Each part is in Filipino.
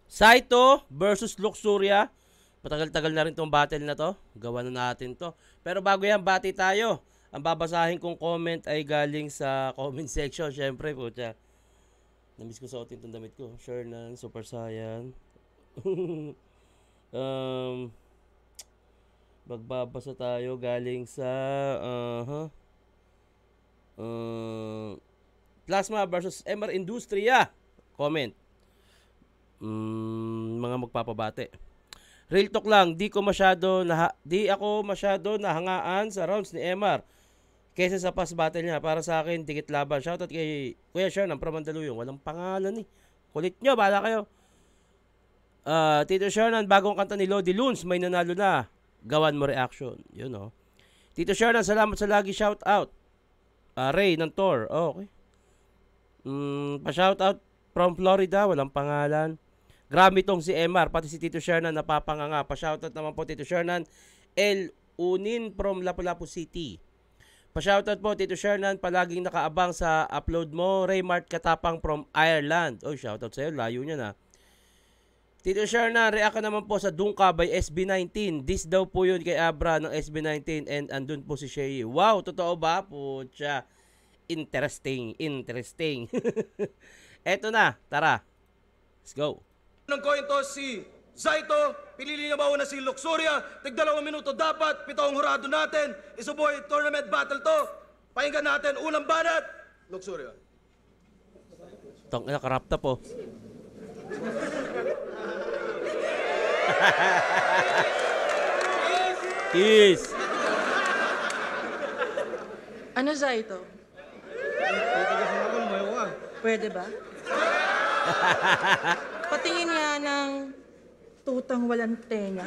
Saito versus Luxuria. Patagal-tagal na rin tong battle na to. Gawa na natin to. Pero bago yan, bati tayo. Ang babasahin kong comment ay galing sa comment section. Siyempre, putya. Namiss ko sa otin itong damit ko. Shernan, Super Saiyan. Magbabasa tayo galing sa Plasma versus MR Industria. Comment. Mga magpapabate. Real talk lang, di ako masyado nahangaan sa rounds ni MR kaysa sa past battle niya. Para sa akin, dikit laban. Shoutout kay Kuya Shernan from Mandaluyong. Walang pangalan eh. Kulit nyo, bahala kayo. Tito Shernan, bagong kanta ni Lodi Loons, may nanalo na. Gawan mo reaction. Yun oh. Tito Shernan, salamat sa lagi shoutout. Ray ng Tor. Oh, okay. Pa-shoutout from Florida, walang pangalan. Grabe tong si MR, pati si Tito Shernan napapanganga. Pa-shoutout naman po Tito Shernan. El Unin from Lapu-Lapu City. Pa-shoutout po Tito Shernan, palaging nakaabang sa upload mo. Raymart Katapang from Ireland. Oh, shoutout sa'yo, layo niya na. Tito Shernan, react ka naman po sa Dungka by SB19. This daw po yun kay Abra ng SB19 and andun po si Shay. Wow, totoo ba? Pucha. Interesting. Eto na, tara. Let's go. Ng coin toss si Saito, pinili niya mauna si Luxuria, tig-2 minuto dapat, 7 hurado natin, isuboy tournament battle to, pakinggan natin, unang banat, Luxuria. Tong nakarapta po. Kiss. Ano Saito? Pwede ba? Patingin nga ng tutang walang tenga.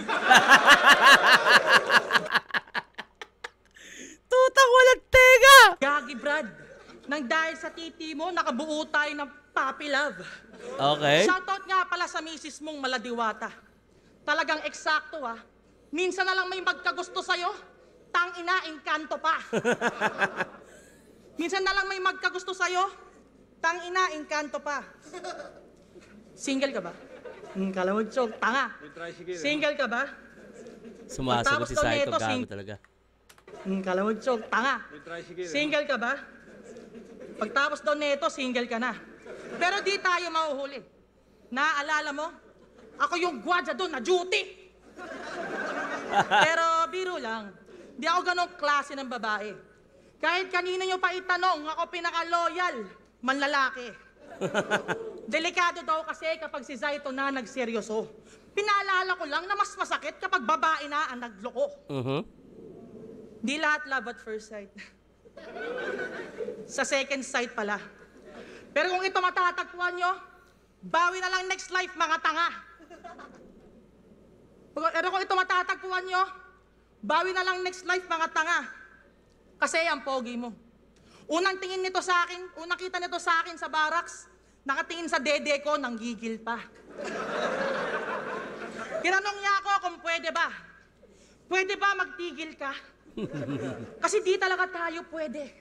Tutang walang tenga! Gagi, Brad. Nang dahil sa titi mo, nakabuo tayo ng puppy love. Okay. Shoutout nga pala sa misis mong maladiwata. Talagang eksakto ah. Minsan na lang may magkagusto sa'yo, tangina, engkanto pa. Minsan na lang may magkagusto sa'yo, tangina, engkanto pa. Single ka ba? Kala mo, chok, tanga. Single ka ba? Sumasagot si Saito, gago talaga. Kala mo, chok, tanga. Single ka ba? Pagtapos daw neto, single ka na. Pero di tayo mahuhuli. Naaalala mo? Ako yung gwadya doon na duty. Pero biro lang, di ako ganong klase ng babae. Kahit kanina nyo pa itanong, ako pinaka-loyal, manlalaki. Delikado daw kasi kapag si Saito na nagseryoso. Pinaalala ko lang na mas masakit kapag babae na ang nagloko. Di lahat love at first sight. Sa second sight pala. Pero kung ito matatagpuan nyo, bawi na lang next life, mga tanga. Pero kung ito matatagpuan nyo, bawi na lang next life, mga tanga. Kasi ang pogi mo. Unang tingin nito sa akin, unang kita nito sa akin sa barracks, nakatingin sa dede ko, nanggigil pa. Tinanong niya ako kung pwede ba. Pwede ba magtigil ka? Kasi di talaga tayo pwede.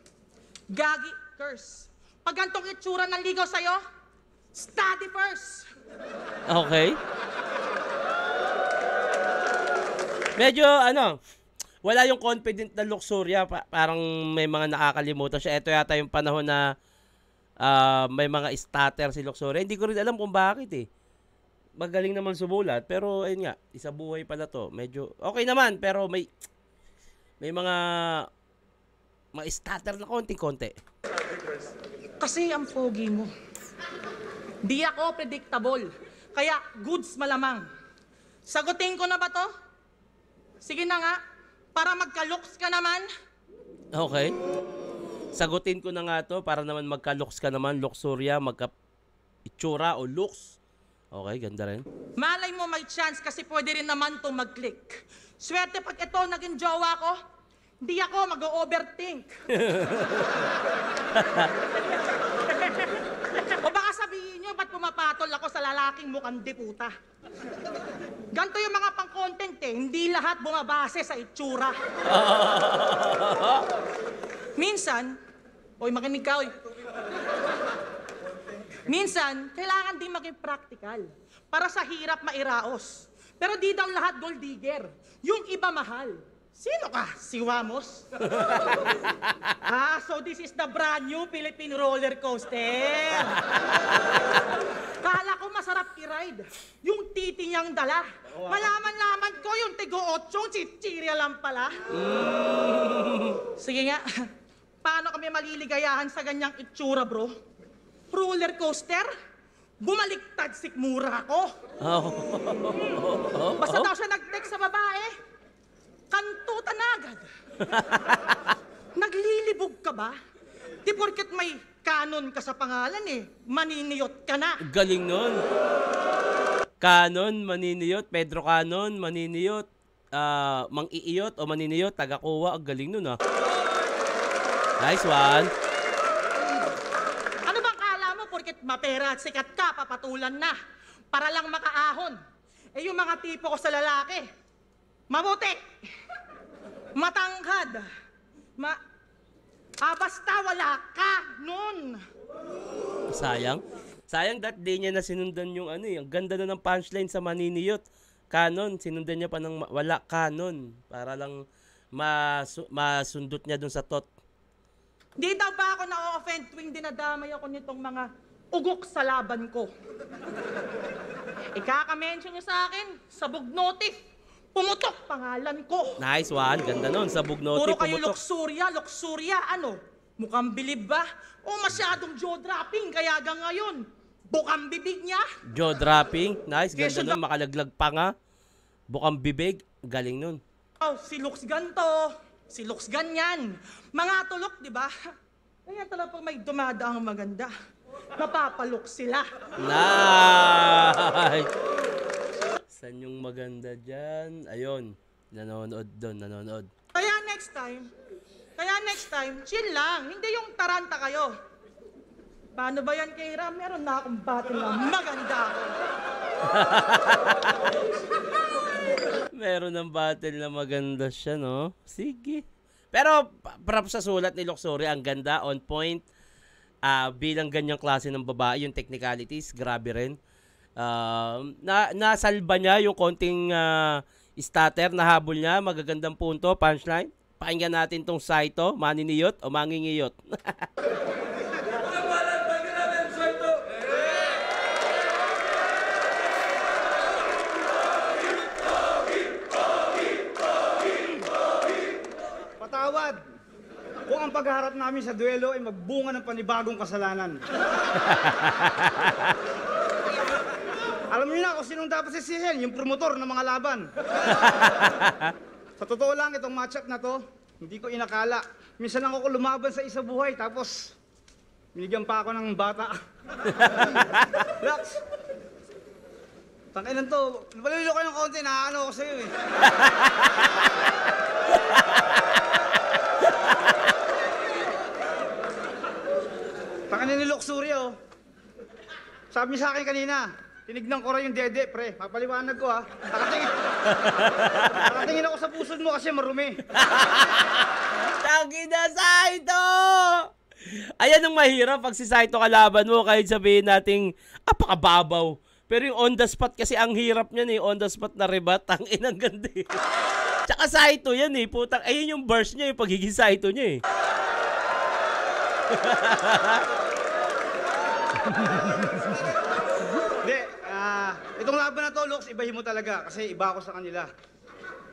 Gagi, curse. Pag gantong itsura ng ligaw sa'yo, study first. Okay. Medyo, wala yung confident na Luxuria. Parang may mga nakakalimutan siya. Ito yata yung panahon na may mga stutter si Luxuria. Hindi ko rin alam kung bakit eh. Magaling naman sumulat. Pero, ayun nga, isa buhay pala to. Medyo, okay naman. Pero may mga stutter na konting-konti. Kasi ang pogi mo. Di ako predictable. Kaya goods malamang. Sagutin ko na ba to? Sige na nga. Para magka-looks ka naman. Okay. Sagutin ko na nga to para naman magka-looks ka naman. Luxuria, magka-itsura o looks. Okay, ganda rin. Malay mo may chance kasi pwede rin naman to mag-click. Swerte pag ito naging jowa ko, di ako mag-overthink. O baka sabihin nyo, ba't pumapatol ako sa lalaking mukhang diputa? Ganto yung mga pang-content eh, hindi lahat bumabase sa itsura. Minsan, oy makinig ka oy. Minsan, kailangan din maging practical para sa hirap mairaos. Pero di daw lahat gold digger. Yung iba mahal. Sino ka? Si Wamos? So this is the brand new Philippine roller coaster. Kala ko masarap i-ride. Yung titi niyang dala. Malaman-laman ko yung tigo-8, chichirya lang pala. Sige nga, paano kami maliligayahan sa ganyang itsura, bro? Roller coaster? Bumaliktad sikmura ako. Basta daw siya nag-text sa babae. Kantutan agad. Naglilibog ka ba? Di porket may Canon ka sa pangalan maniniyot ka na. Galing nun. Canon, maniniyot, Pedro Canon, maniniyot, mang-iiyot o maniniyot, taga-kuwa. Ang galing nun Nice one. Ano bang kala mo porket mapera at sikat ka, papatulan na para lang makaahon? Yung mga tipo ko sa lalaki, mabuti, matangkad, basta wala ka nun. Sayang that day niya na sinundan yung ang ganda na ng punchline sa maniniyot. Canon, sinundan niya pa ng wala Canon para lang masundot niya dun sa tot. Di daw ba ako na-offend tuwing dinadamay ako nitong mga ugok sa laban ko? Ikaka-mention niyo sa akin, sabog notif, pumutok pangalan ko. Nice one, ganda nun, sabog notif, puro kayo pumutok. luxuria, mukhang bilib ba? O masyadong jaw-dropping, kaya hanggang ngayon, bukang bibig niya. Jaw-dropping, nice, ganda nun, makalaglag pa nga. Bukang bibig, galing nun. Si looks ganto, si looks ganyan. Mga tulok, di ba? Kaya talaga pag may dumadaang maganda, napapalok sila. Nice! Saan yung maganda dyan? Ayun, nanonood doon, nanonood. Kaya next time, chill lang. Hindi yung taranta kayo. Paano ba yan, Keira? Meron na akong battle na maganda ako. Meron ng battle na maganda siya, no? Sige. Pero, props sa sulat ni Luxury, ang ganda, on point. Bilang ganyang klase ng babae, yung technicalities, grabe rin. Nasalba niya yung konting stutter, nahabol niya, magagandang punto, punchline. Pakinggan natin tong Saito, maniniyot o mangingiyot. Patawad kung ang pagharap namin sa duelo ay magbunga ng panibagong kasalanan. Alam niyo na kung sinong dapat sisihin, yung promotor ng mga laban. Sa totoo lang, itong matchup na to, hindi ko inakala. Minsan lang ako lumaban sa isa buhay, tapos binigyan pa ako ng bata. Lax, tangkinan to, napalilo ko ng konti, nakaano ako sa'yo eh. Tangkinan ni Luxury Sabi niya sa akin kanina, tinignan ko rin yung dede, pre. Mapaliwanag ko Nakatingin ako sa pusod mo kasi marumi. Tangina, Saito! Ayan ang mahirap pag si Saito kalaban mo, kahit sabihin nating apakababaw. Pero yung on the spot kasi ang hirap niyan on the spot na rebat, ang inang ganda Tsaka Saito yan putang. Ayun yung burst niya, yung pagiging Saito niya Hindi, itong laban na to, Lux, ibahin mo talaga kasi iba ako sa kanila.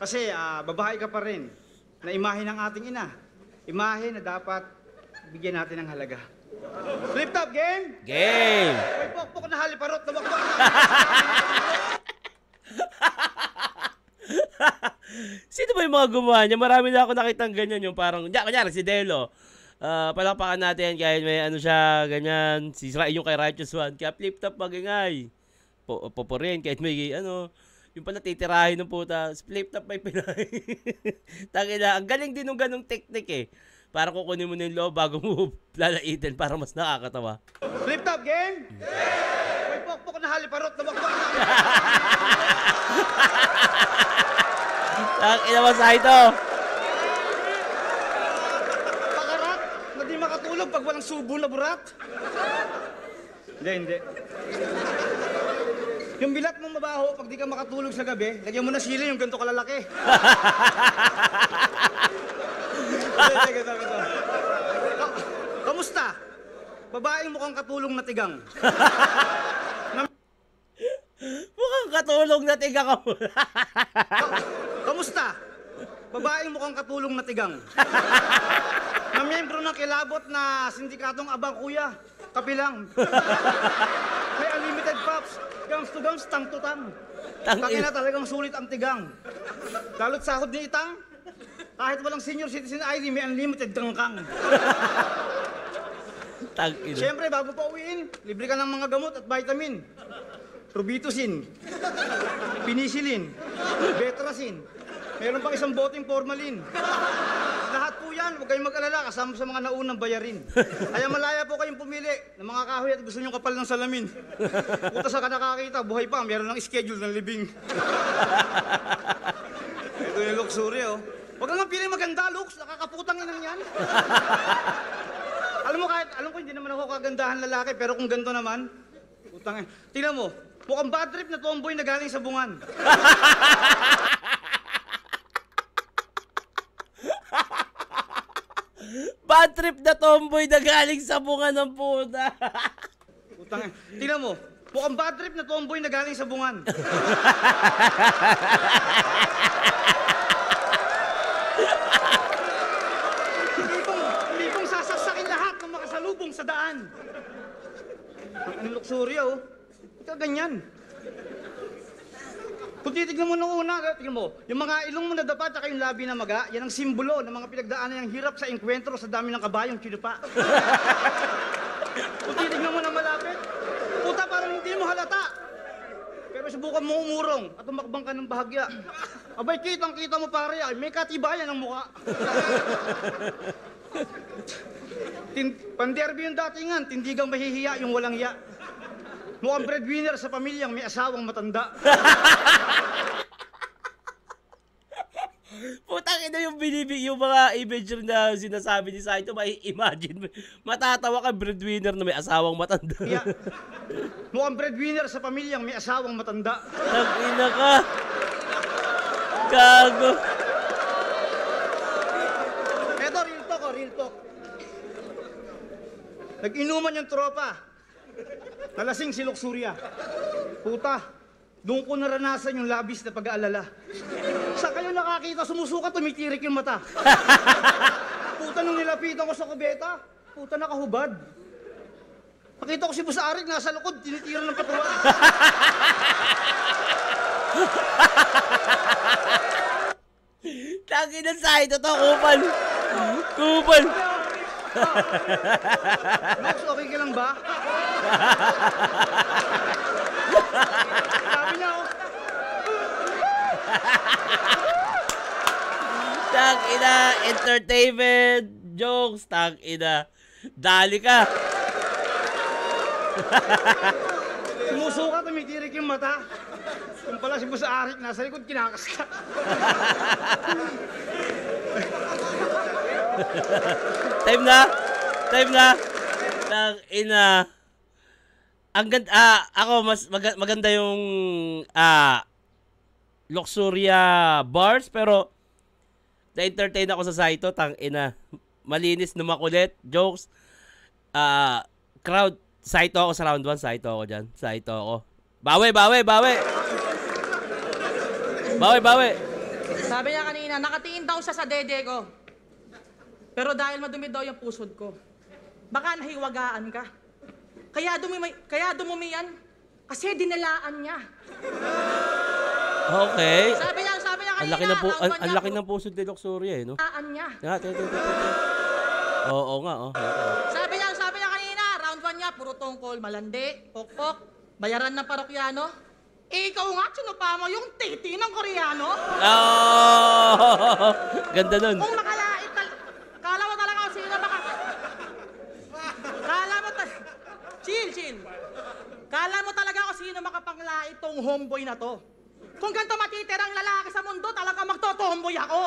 Kasi babae ka pa rin na imahe ng ating ina. Imahe na dapat bigyan natin ng halaga. Flip top, game? Game! May pokpok na haliparot na wakwak na. Sino ba yung mga gumawa niya? Marami na ako nakitang ganyan yung parang, kunyari si Delo. Palakpakan natin kahit may siya, ganyan. Yung kay Righteous One. Kaya flip top magingay. Poporin kahit may yung pala titirahin ng puta. Flip top may pinay. Tangina, ang galing din ng ganong technique Para kukunin mo na yung loob bago mo lalaitin para mas nakakatawa. Flip top, game? May pokpok na haliparot na wakwak na. Tangina mo, Saito. Pakarat na di makatulog pag walang subo na burat. Hindi. Yung bilat mong mabaho, pag di ka makatulog sa gabi, lagyan mo na sili yung ganito kalalaki. Ganito. Kamusta? Babaeng mukhang katulong na tigang. Mukhang katulong na tiga ka mo. Kamusta? Babaeng mukhang katulong na tigang. Na miyembro ng kilabot na sindikatong Abang Kuya. Kapilang. May unlimited pops. Gams to gams, tang to tang. Tangina talagang sulit ang tigang. Lalo't sahod ni Itang, kahit walang senior citizen ID, may unlimited kangkang. Tangina. Siyempre, bago pa uwiin, libre ka ng mga gamot at vitamin. Robitussin, penicillin, betrasin, meron pang isang boteng formalin. Lahat po yan, huwag kayong mag-alala, kasama sa mga naunang bayarin. Kaya malaya po kayong pumili ng mga kahoy at gusto nyo kapal ng salamin. Puta sa ka nakakita, buhay pa, meron ng schedule ng libing. Ito yung luxury, oh. Huwag naman pili maganda, Lux, nakakaputang inang yan. Alam ko hindi naman ako kagandahan lalaki, pero kung ganito naman, putang ina. Tingnan mo, mukhang bad trip na tomboy na galing sa bungan. Bad trip na tomboy na galing sa bunga ng puta. Putang ina. Tingnan mo, mukhang bad trip na tomboy na galing sa bungan. Hindi kong sasaksakin lahat ng makasalubong sa daan. Ang luxury, oh. Ito ganyan. Kung titignan mo nung una, tignan mo, yung mga ilong mo na dapat at yung labi na maga, yan ang simbolo ng mga pinagdaanan ng hirap sa enkwentro sa dami ng kabayong kinupa. Kung titignan mo na malapit, puta parang hindi mo halata. Pero subukan mo umurong at umakbang ka ng bahagya. Abay, kitang-kita mo pare, ay may katibayan ang mukha. Panderby yung datingan, tindigang mahihiya yung walang hiya. Mukhang breadwinner sa pamilyang may asawang matanda. Putang ina yung yung mga image na sinasabi ni Saito, may imagine mo. Matatawa ka breadwinner na may asawang matanda. Yeah. Mukhang breadwinner sa pamilyang may asawang matanda. Tangina ka. Gago. Eto, real talk. Nag-inuman yung tropa. Nalasing si Luxuria. Puta, doon ko naranasan yung labis na pag-aalala. Sa kayo nakakita, sumusuka, tumitirik yung mata. Puta, nung nilapitan ko sa kubeta, puta, nakahubad. Nakita ko si Boss Arik, nasa likod, tinitira ng patuwa. Tangin na Saito to, kupal. Kupal. Max, okay ka lang ba? Sabi niya, oh. Tangina, entertainment, jokes, tangina. Dali ka. Sumusuka, tumitirik yung mata. Kung pala si Boss Arik, nasa likod, kinakas ka. Time na. Tangina. Ang ganda, ako mas maganda yung Luxuria bars, pero na-entertain ako sa Saito, tangina. Malinis na makulit, jokes. Crowd, Saito ako sa round 1, Saito ako dyan. Saito ako. Bawi. Sabi niya kanina, nakatingin daw siya sa dede ko. Pero dahil madumi daw yung pusod ko, baka nahiwagaan ka. Kaya dumumi yan, kasi dinilaan niya. Okay. Sabi niya kanina, Ang laki ng pusod ni Luxuria, eh, no? dinilaan niya. Oo nga, oh. Sabi niya kanina, round 1 niya, puro tungkol, malandi, pokpok, bayaran ng parokyano. Ikaw nga, sinupa mo yung titi ng Koreano. Oh! Ganda nun. Kung makalait, kala mo talaga kung sino Chill. Kala mo talaga kung sino makapanglait tong homeboy na to. Kung ganito matitirang lalaki sa mundo, talaga magtotomboy ako.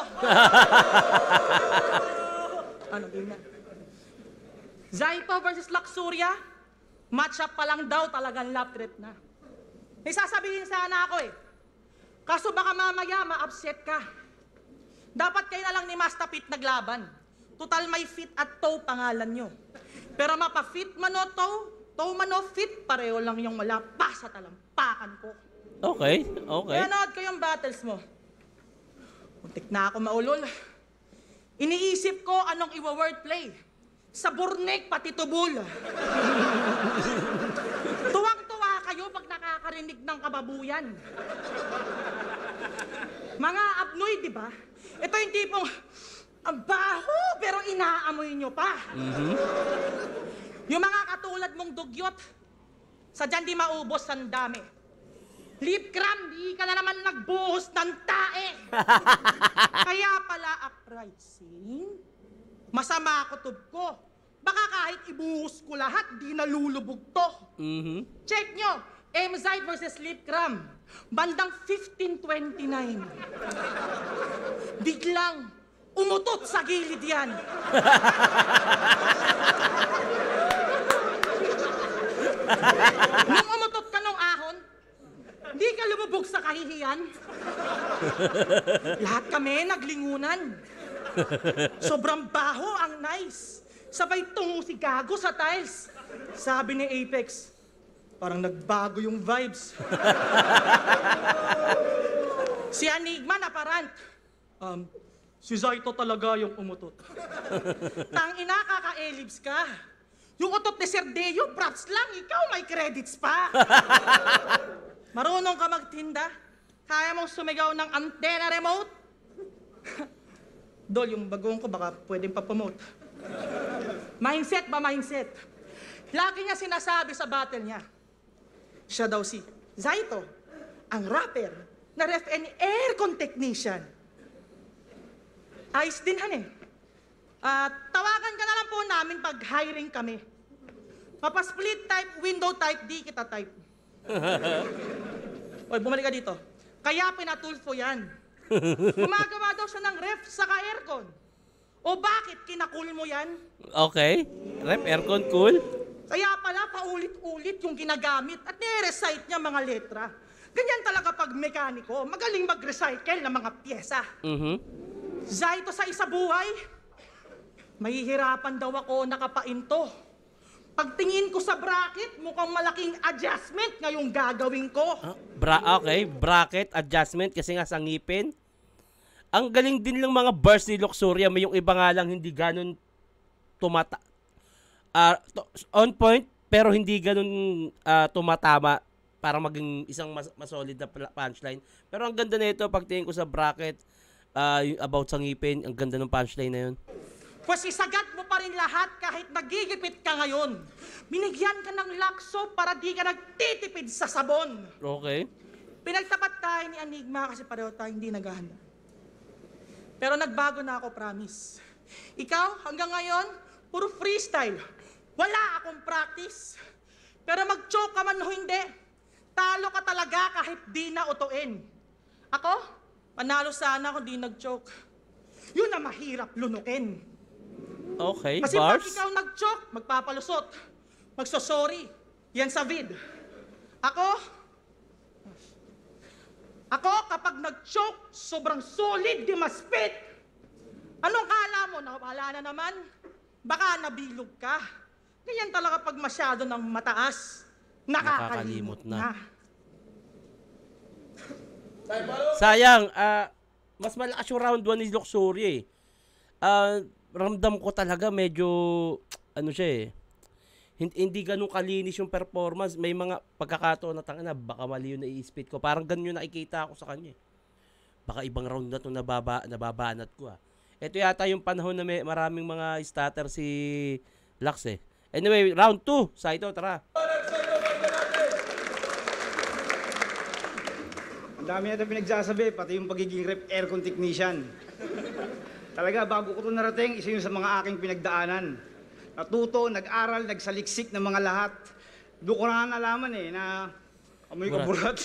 Ano din na? Zaipo versus Luxuria? Match up pa lang daw talagang lap trip na. May sasabihin sana ako eh. Kaso baka mamaya ma-upset ka. Dapat kayo na lang ni Master Pete naglaban. Total may fit at toe pangalan nyo. Pero mapa-fit man o toe man o fit, pareho lang yung malapa sa talampakan ko. Okay, okay. Kaya nood ko yung battles mo. Muntik na ako maulol. Iniisip ko anong iwa-wordplay. Sa burnek pati tubol. Tuwang-tuwa kayo pag nakakarinig ng kababuyan. Mga abnoy, di ba? Ito yung tipong, ang baho, pero inaamoy nyo pa. Yung mga katulad mong dugyot, sadyang di maubos ang dami. Lip cram, di ka na naman nagbuhos ng tae. Kaya pala uprising, masama kutob ko. Baka kahit ibuhos ko lahat, di nalulubog to. Check nyo, Emzite versus Lip cram. Bandang 1529. Biglang umutot sa gilid yan. Nung umutot ka nung ahon, di ka lumubog sa kahihiyan. Lahat kami naglingunan. Sobrang baho ang nice. Sabay tungo si Gago sa tiles. Sabi ni Apex, parang nagbago yung vibes. Si Enigma naparant. Si Zaito talaga yung umutot. Tangina, kaka-elibs ka. Yung utot ni Sir Deo, props lang, ikaw may credits pa. Marunong ka magtinda? Kaya mong sumigaw ng antena remote? Dol, yung bagong ko baka pwedeng pa-promote. Mindset ba mindset? Lagi niya sinasabi sa battle niya. Siya daw si Zaito, ang rapper na ref and aircon technician. Ayos din han eh. Tawagan ka na lang po namin pag hiring kami. Mapa-split type, window type, di kita type. Oy, bumalik ka dito. Kaya pinatulfo yan. Gumagawa daw siya ng ref saka aircon. O bakit kinakul mo yan? Okay. Rep, aircon, cool. Kaya pala paulit-ulit yung ginagamit at nire-recite niya mga letra. Ganyan talaga pag mekaniko, magaling mag-recycle ng mga pyesa. Zaito sa isa buhay, mahihirapan daw ako nakapainto. Pagtingin ko sa bracket, mukhang malaking adjustment ngayong gagawin ko. Okay, bracket adjustment kasi nga sa ngipin. Ang galing din lang mga bars ni Luxuria, may yung iba nga lang hindi ganun on point pero hindi ganun tumatama para maging isang masolid na punchline. Pero ang ganda nito pagtingin ko sa bracket about sa ngipin, ang ganda ng punchline na yun. Pues isagat mo pa rin lahat kahit nagigipit ka ngayon. Binigyan ka ng lakso para di ka nagtitipid sa sabon. Okay. Pinagtapat tayo ni Enigma kasi pareho tayo hindi naghahanda. Pero nagbago na ako, promise. Ikaw, hanggang ngayon, puro freestyle. Wala akong practice. Pero mag-choke ka man o hindi, talo ka talaga kahit di na utuin. Ako, panalo sana kung di nag-choke. Yun na mahirap lunukin. Okay, Kasi bars. pag ikaw nag-choke, magpapalusot. Magsosorry. Yan sa vid. Ako, kapag nag-choke, sobrang solid di maspit. Anong kala mo? Wala na naman? Baka nabilog ka. Ganyan talaga pag masyado ng mataas. Nakakalimot na. Sayang, mas malakas yung round 1 ni Luxuria eh. Ramdam ko talaga medyo, ano siya eh, hindi ganun kalinis yung performance. May mga pagkakataon na tangina, baka mali yung nai-spit ko. Parang ganun yung nakikita ako sa kanya eh. Baka ibang round na ito nababanat ko ah. Ito yata yung panahon na may maraming mga starter si Lux eh. Anyway, round 2. Saito, tara. Ang dami na ito pinagsasabi, pati yung pagiging rep aircon technician. Talaga, bago ko ito narating, isa yun sa mga aking pinagdaanan. Natuto, nag-aral, nagsaliksik ng mga lahat. Doon ko na nalaman eh, na amoy ko burat.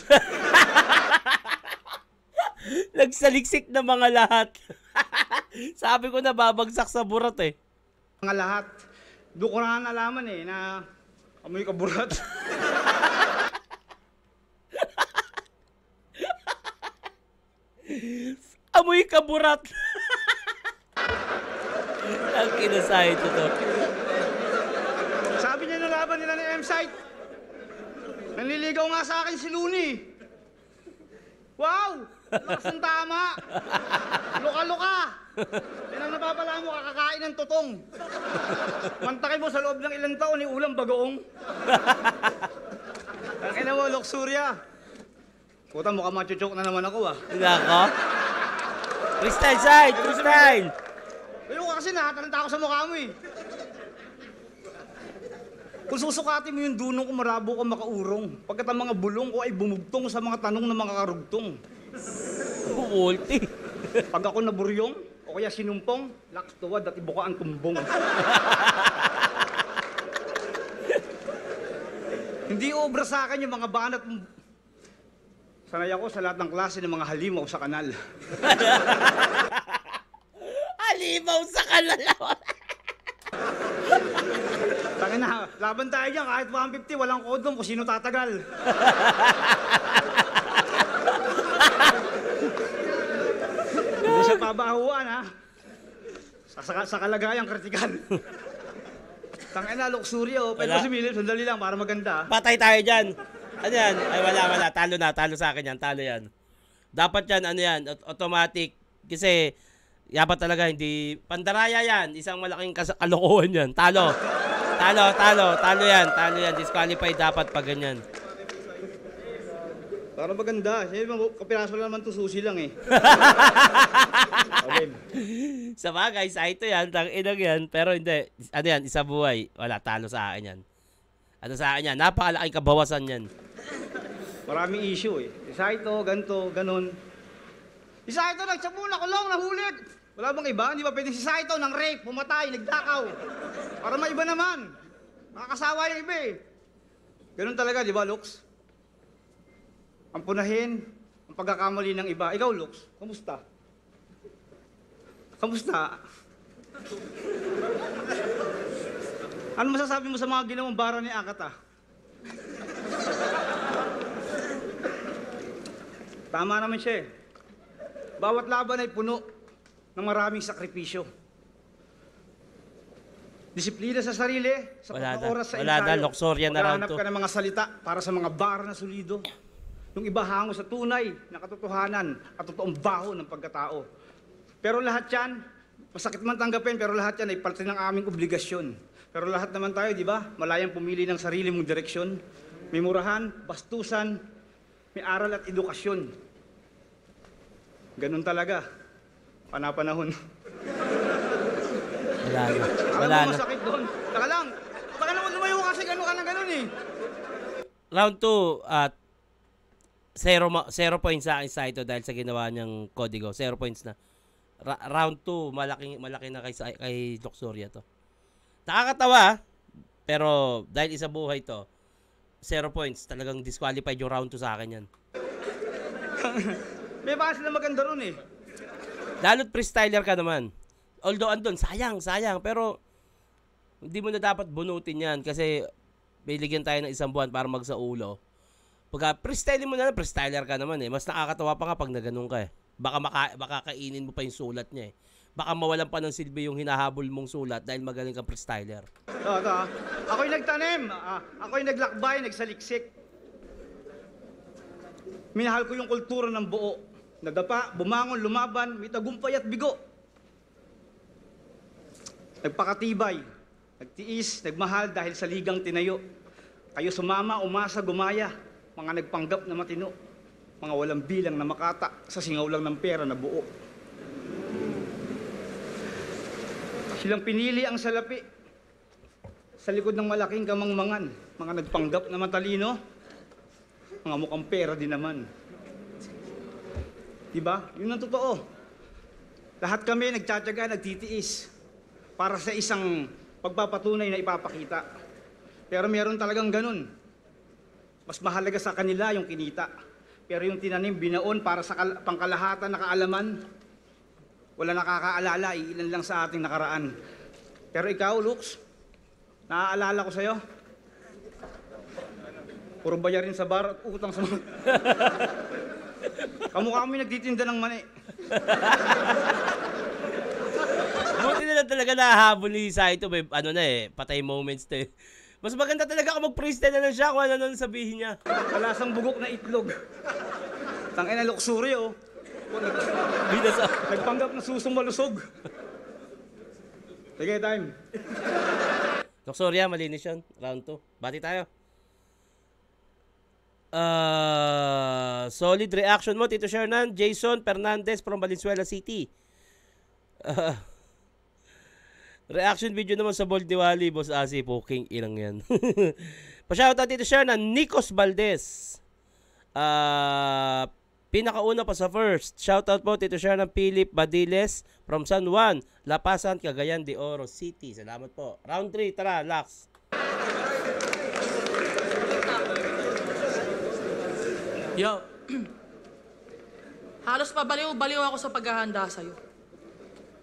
Nagsaliksik na mga lahat. Sabi ko na babagsak sa burat eh. Mga lahat. Doon ko na nalaman eh, na Amoy kaburat. Amoy kaburat. Ang kinasahid ko to. Sabi niya na laban nila ng M-Site. Nanliligaw nga sa akin si Looney. Wow! Lakas ng tama! Luka-luka! Yan ang napapala mo, kakakain ng tutong. Mantakin mo sa loob ng ilang taon, ni ulam bagoong. Ang ina mo, Luxuria. Puta, mukhang machuchok na naman ako ah. Nako. Freestyle side, freestyle. Pero kasi nakatalanta ako sa mukha mo eh. Kung susukatin mo yung dunong ko, marabo ka makaurong. Pagkat ang mga bulong ko ay bumugtong sa mga tanong ng mga karugtong. Multi. Pag ako naburyong, o kaya sinumpong, laks tuwad at ibuka ang tumbong. Hindi obra sa akin yung mga banat. Sanay ako sa lahat ng klase ng mga halimaw sa kanal. Halimaw sa kalalaw. Tangin na, laban tayo dyan, kahit 150, walang kodom kung sino tatagal. Hindi siya pabahuan, ha? Sa kalagayang kritikal. Tangin na, Luxuria, oh. Pwede Wala. ko sumilip, sandali lang, para maganda. Patay tayo dyan. Ano yan? Ay, wala. Talo na. Talo sa akin yan. Talo yan. Dapat yan, ano yan, automatic. Kasi, dapat talaga hindi, pandaraya yan. Isang malaking kalokohan yan. Talo yan. Disqualified dapat pag ganyan. Para maganda. Siyempre, kapiraso lang naman to, susi lang eh. Okay. Sa bagay, sa ito yan, tang inang yan. Pero hindi, ano yan, isa buhay. Wala, talo sa akin yan. Ano sa akin yan? Napakalaking kabawasan yan. Maraming issue eh. Isa ito, ganito, ganon. Isa ito, nagsabu, nakulong, nahulid. Wala bang iba? Hindi ba pwedeng si Saito ng rape, pumatay, nagdakaw? Para maiba naman. Nakakasawa yung iba eh. Ganun talaga, di ba, Lux? Ang punahin, ang pagkakamali ng iba. Ikaw, Lux, kamusta? Kamusta? Ano masasabi mo sa mga ginawang bara ni Akata? Tama naman siya eh. Bawat laban ay puno ng maraming sakripisyo. Disiplina sa sarili, sa oras sa Wala na, ensayo. Luxuria na round Maghahanap to. ka ng mga salita para sa mga bara na solido. Yung iba hango sa tunay na katotohanan at totoong baho ng pagkatao. Pero lahat yan, masakit man tanggapin, pero lahat yan ay parte ng aming obligasyon. Pero lahat naman tayo, di ba? Malayang pumili ng sarili mong direksyon. May murahan, bastusan, may aral at edukasyon. Ganun talaga. Panapanahon. Wala na. Alam Wala mo, na. masakit doon. Taka lang. Baka naman lumayo kasi gano'n ka na gano'n eh. Round 2 at 0 points sa akin sa ito dahil sa ginawa niyang kodigo. 0 points na. Round 2, malaki na kay Luxuria to. Nakakatawa, pero dahil isa buhay to, 0 points. Talagang disqualified yung round 2 sa akin yan. May baka sila maganda ron eh. Lalo't freestyler ka naman. Although andun, sayang. Pero hindi mo na dapat bunutin yan kasi biligyan tayo ng isang buwan para magsaulo. Pagka freestyling mo na lang, freestyler ka naman eh. Mas nakakatawa pa nga pag naganon ka eh. Baka kainin mo pa yung sulat niya eh. Baka mawalan pa ng silbi yung hinahabol mong sulat dahil magaling kang freestyler. Ito. Ako'y nagtanim. Ako'y naglakbay, nagsaliksik. Minahal ko yung kultura ng buo. Nadapa, bumangon, lumaban, may tagumpay at bigo. Nagpakatibay, nagtiis, nagmahal dahil sa ligang tinayo. Kayo sumama, umasa, gumaya, mga nagpanggap na matino, mga walang bilang na makata sa singaw lang ng pera na buo. Silang pinili ang salapi sa likod ng malaking kamangmangan, mga nagpanggap na matalino, mga mukhang pera din naman. Diba? Yun ang totoo. Lahat kami nagtsatsaga, nagtitiis para sa isang pagpapatunay na ipapakita. Pero meron talagang ganun. Mas mahalaga sa kanila yung kinita. Pero yung tinanim, binaon para sa pangkalahatan na kaalaman, wala nakakaalala, ilan lang sa ating nakaraan. Pero ikaw, Lux, naaalala ko sa'yo, Puro bayarin sa bar at utang sa mga... Kamukha kami nagtitinda ng mani. Buti na lang talaga nahahabol ni Saito. May ano na eh, patay moments to eh. Mas maganda talaga kung mag-freestyle na lang siya kung ano nang sabihin niya. Kalasang bugok na itlog. Tangina luxury oh. Binasa. Nagpanggap na susong malusog. Sige, time. Luxuria, malinis yun. Round 2. Bati tayo. Solid reaction mo, Tito Shernan. Jason Fernandez from Valenzuela City. Reaction video naman sa Bold Diwali, Boss Asi. Poking ilang yan. Pa-shoutout Tito Shernan. Nikos Valdez. Pinakauna pa sa first. Shoutout po Tito Shernan Philip Badiles from San Juan, Lapasan, Cagayan de Oro City. Salamat po. Round 3, tara, Lax. Yo, halos pabaliw-baliw ako sa paghahanda sa'yo.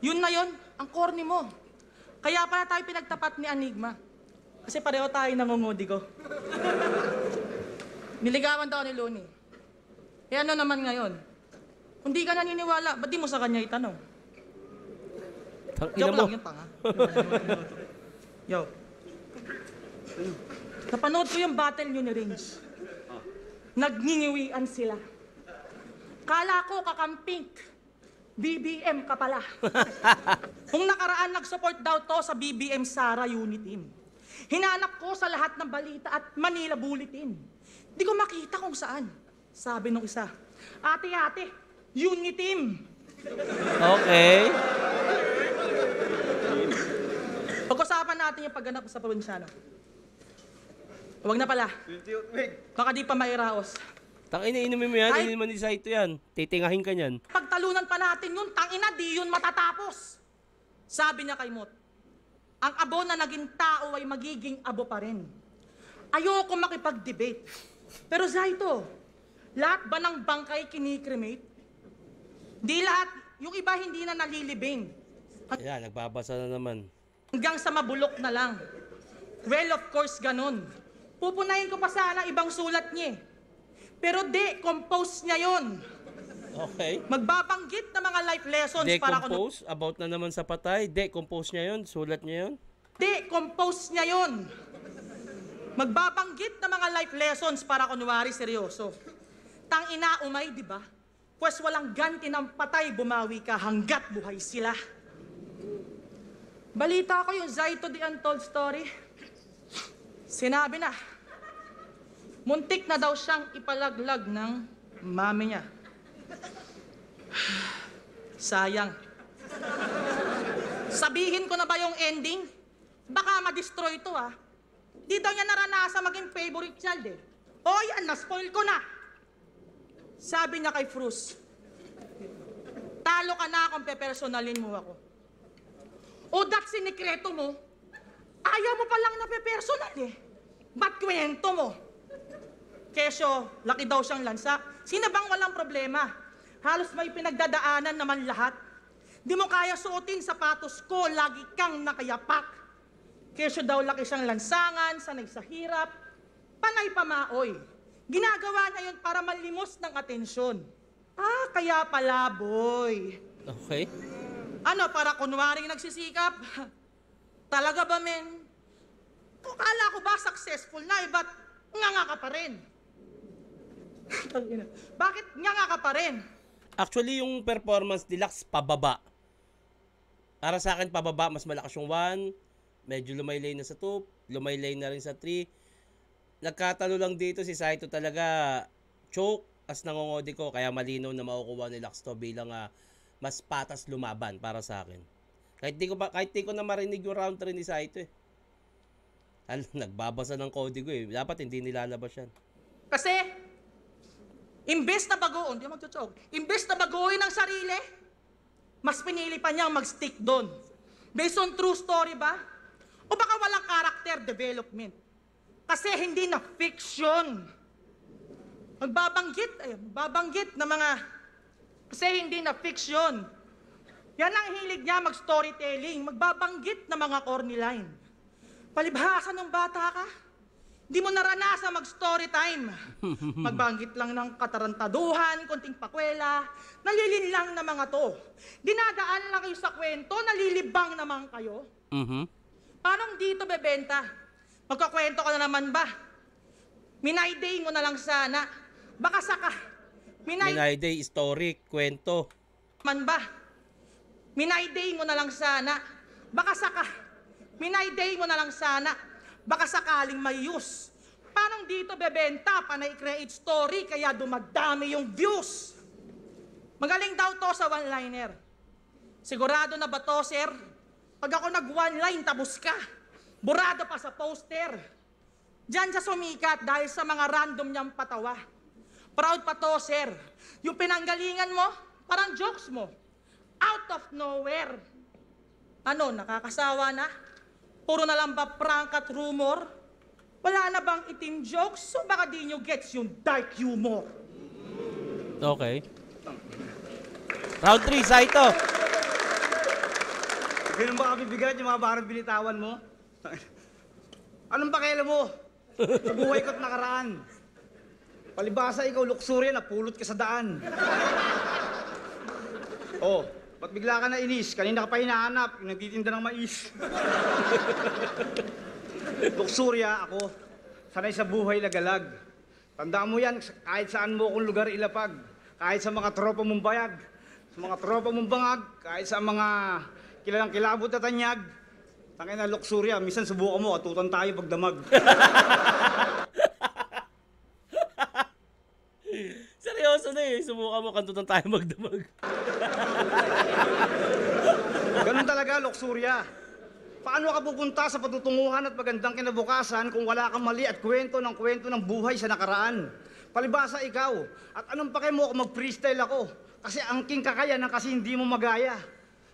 Yun na yun, ang corny mo. Kaya pala tayo pinagtapat ni Enigma. Kasi pareho tayo nangungudi ko. Niligawan daw ni Loni. Eh ano naman ngayon? Kung di ka naniniwala, ba't di mo sa kanya itanong? Joke lang yun, tanga. Yo. Napanood ko yung battle nyo ni Rings. Nagningiwian sila. Kala ko kakamping. BBM ka pala. Kung nakaraan nag-support daw to sa BBM Sara Uniteam. Hinanap ko sa lahat ng balita at Manila Bulletin. Di ko makita kung saan. Sabi nung isa, ate, Uniteam. Okay. Pag-usapan natin yung pagganap sa probinsyano. Huwag na pala. Baka di pa mairaos. Tangina, inumin mo yan. Ay. Inumin ni Saito yan. Titingahin ka niyan. Pagtalunan pa natin yun, tangina, di yun matatapos. Sabi niya kay Mot, ang abo na naging tao ay magiging abo pa rin. Ayoko makipag-debate. Pero Zaito, lahat ba ng bangkay kinikremate? Di lahat, yung iba hindi na nalilibing. Ayan, nagbabasa na naman. Hanggang sa mabulok na lang. Well, of course, ganun. Pupunayin ko pa sana ibang sulat niya. Pero compose niya yon. Okay. Magbabanggit na mga life lessons para Decompose? About na naman sa patay? Decompose niya yun? Sulat niya yun? compose niya yon. Magbabanggit na mga life lessons para kunwari seryoso. Tang-ina umay, di ba? Pwes walang ganti ng patay, bumawi ka hanggat buhay sila. Balita ko yung Zaito the Untold Story. Sinabi na, muntik na daw siyang ipalaglag ng mami niya. Sayang. Sabihin ko na ba yung ending? Baka ma-destroy to ah. Di daw niya naranasan maging favorite child eh. O yan, na-spoil ko na. Sabi niya kay Fruz, talo ka na kung pepersonalin mo ako. O dat sinikreto mo, ayaw mo palang napepersonal eh. Ba't kwento mo? Kesyo, laki daw siyang lansa. Sino bang walang problema? Halos may pinagdadaanan naman lahat. Di mo kaya suotin sapatos ko, lagi kang nakayapak. Kesyo daw laki siyang lansangan, sanay sa hirap. Panay pamaoy. Ginagawa niya yun para malimos ng atensyon. Ah, kaya pala, boy. Okay. Ano, para kunwaring nagsisikap? Talaga ba, men? Kung kala ko ba successful na, ba't nga ka pa rin? Bakit nga ka pa rin? Actually, yung performance ni Lax, pababa. Para sa akin, pababa. Mas malakas yung 1. Medyo lumaylay na sa 2. Lumaylay na rin sa 3. Nagkatalo lang dito si Saito talaga. Choke as nangongodi ko. Kaya malinaw na makukuha ni Lax to bilang mas patas lumaban para sa akin. Kahit di ko na marinig yung round 3 ni Saito eh. Nagbabasa ng kodigo eh. Dapat hindi nilalabas yan. Kasi, imbes na bagoon, di magchochok, imbes na baguhin ang sarili, mas pinili pa niyang mag-stick doon. Based on true story ba? O baka walang character development? Kasi hindi na fiction. Magbabanggit na mga, kasi hindi na fiction. Yan ang hilig niya mag-storytelling, magbabanggit na mga corny line. Palibhasa ng bata ka, Di mo naranasan mag-story time. Magbanggit lang ng katarantaduhan, konting pakwela, nalilinlang na mga to. Dinadaan lang kayo sa kwento, nalilibang naman kayo. Parang dito bebenta. Magkakwento ka na naman ba? Minayday mo na lang sana. Baka saka. Minayday, story, kwento. Man ba? Minayday mo na lang sana. Baka saka. Minayday mo na lang sana. Baka sakaling may use. Parang dito bebenta, panay create story, kaya dumadami yung views. Magaling daw to sa one-liner. Sigurado na ba to, sir? Pag ako nag-one-line, tabos ka. Burado pa sa poster. Diyan sa sumikat dahil sa mga random niyang patawa. Proud pa to, sir. Yung pinanggalingan mo, parang jokes mo. Out of nowhere. Ano, nakakasawa na? Puro na lang ba prank at rumor? Wala na bang itim jokes? So baka di nyo gets yung dark humor. Okay. Round 3, Saito. Ganun ba kabibigat yung mga barang binitawan mo? Anong pakialam mo? Sa buhay ko't nakaraan. Palibasa ikaw, luksuriya, napulot ka sa daan. Oh, ba't bigla ka na inis? Kanina ka pa hinahanap, yung nagtitinda ng mais. Luksuriya ako, sanay sa buhay lagalag. Tandaan mo yan, kahit saan mo akong lugar ilapag. Kahit sa mga tropa mong bayag, sa mga tropa mong bangag, kahit sa mga kilalang kilabot at tanyag. Tangin na luksuriya, minsan subukan mo, atutan tayo pagdamag. Seryoso na eh. Subukan mo kantutan tayo magdamag. Ganun talaga, luksuriya. Paano ka pupunta sa patutunguhan at magandang kinabukasan kung wala kang mali at kwento ng buhay sa nakaraan? Palibasa ikaw, at anong pake mo kung mag-freestyle ako? Kasi angking kakayanan kasi hindi mo magaya.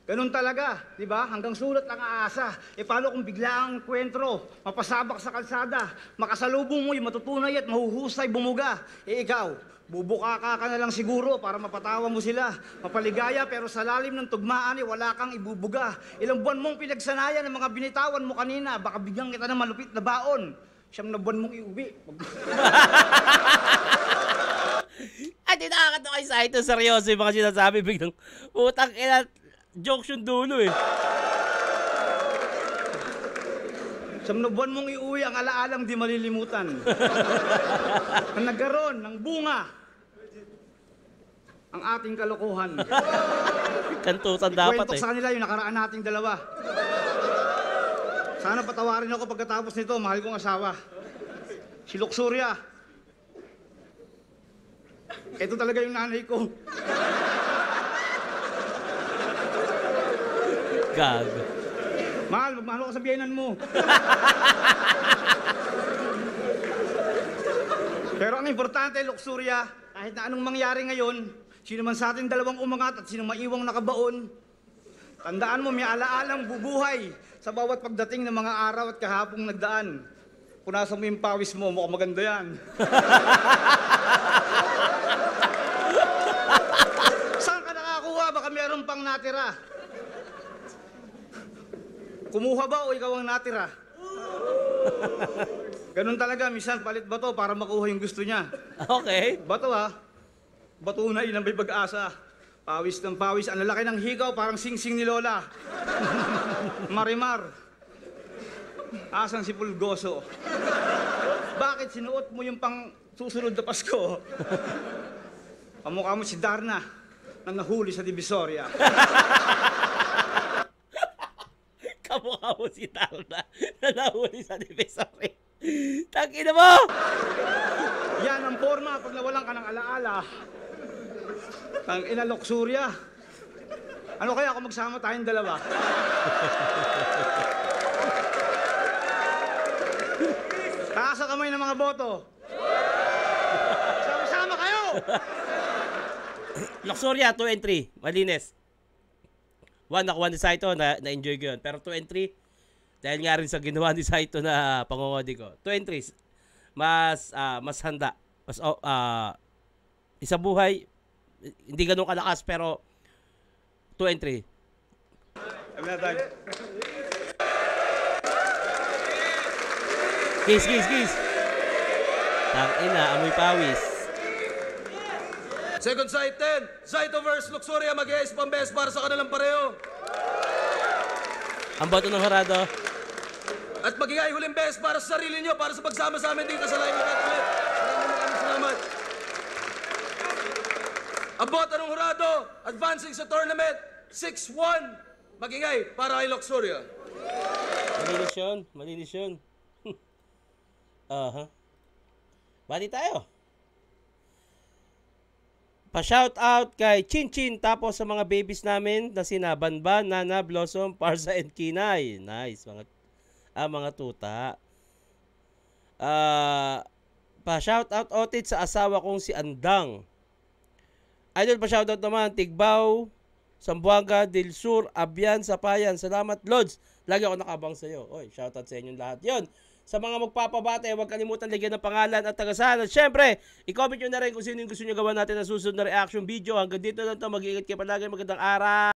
Ganun talaga, di ba? Hanggang sulat lang aasa. E paano kung biglaang kwentro, mapasabak sa kalsada, makasalubong mo'y matutunay at mahuhusay bumuga? E ikaw, bubuka ka na lang siguro para mapatawa mo sila. Mapaligaya pero sa lalim ng tugmaan wala kang ibubuga. Ilang buwan mong pinagsanayan ng mga binitawan mo kanina, baka bigyan kita ng malupit na baon. 9 na buwan mong iuwi. At nakakatawa kay Saito. Seryoso yung mga sinasabi. Biglang, putang ina, jokes yung dulo eh. 9 na buwan mong iuwi ang alaalang di malilimutan. Ang nagkaroon ng bunga ang ating kalokohan. Kantutan dapat Kwento eh. sa kanila yung nakaraan nating dalawa. Sana patawarin ako pagkatapos nito, mahal kong asawa. Si Luxuria. Ito talaga yung nanay ko. Gago. Mahal, magmahal ako sa biyenan mo. Pero ang importante, Luxuria, kahit na anong mangyari ngayon, sino man sa atin dalawang umangat at sino maiwang nakabaon, tandaan mo, may alaalang bubuhay sa bawat pagdating ng mga araw at kahapong nagdaan. Punasan mo yung pawis mo, mukhang maganda yan. Saan ka nakakuha? Baka meron pang natira. Kumuha ba o ikaw ang natira? Ganun talaga, minsan palit bato para makuha yung gusto niya. Okay. Bato ha? Bato na yun ang may pag-asa. Pawis ng pawis, ang lalaki ng higaw, parang sing-sing ni Lola. Marimar. Asang si Pulgoso. Bakit sinuot mo yung pang susunod na Pasko? Kamukha mo si Darna na nahuli sa Divisoria. Kamukha mo si Tarna na nahuli sa Divisoria. Tangina mo! Yan ang forma pag nawalan ka ng alaala. Ang ina Luxuria. Ano kaya kung magsama tayong dalawa? Taas ang kamay ng mga boto. Sama-sama kayo! Luxuria, 2 and 3. Malinis. 1, nakuha ni Saito, na-enjoy ko yun. Pero 2 and 3, dahil nga rin sa ginawa ni Saito na pangungodi ko. 2 and 3, mas handa. Mas, isa buhay, hindi ganun kalakas, pero 2 and 3. Kiss. Tangina, amoy pawis. Second side 10. Zaito versus Luxuria. Mag-i-ace pang-best para sa kanilang pareho. Ang boto ng Horado. At magigay huling best para sa sarili nyo, para sa pagsama sa amin dito sa live event ulit. Maraming salamat. Ang boto ng Horado, advancing sa tournament, 6-1. Magingay para kay Luxuria. Malinis yun. Malinis yun. Bati tayo. Pa-shoutout kay Chinchin tapos sa mga babies namin na sina Banban, Nana, Blossom, Parsa, and Kinay. Nice. Mga tuta. Pa-shoutout otit sa asawa kong si Andang. Idol, pa-shoutout naman Tigbaw, Sambuanga, Del Sur, Abian, Sapayan. Salamat, Lods. Lagi ako nakabang sa'yo. Oy, shoutout sa inyong lahat. Yun. Sa mga magpapabate, huwag kalimutan lagyan ng pangalan at tagasan. At syempre, i-comment nyo na rin kung sino yung gusto nyo gawa natin na susunod na reaction video. Hanggang dito lang ito. Mag-iingat kayo palagi. Magandang araw.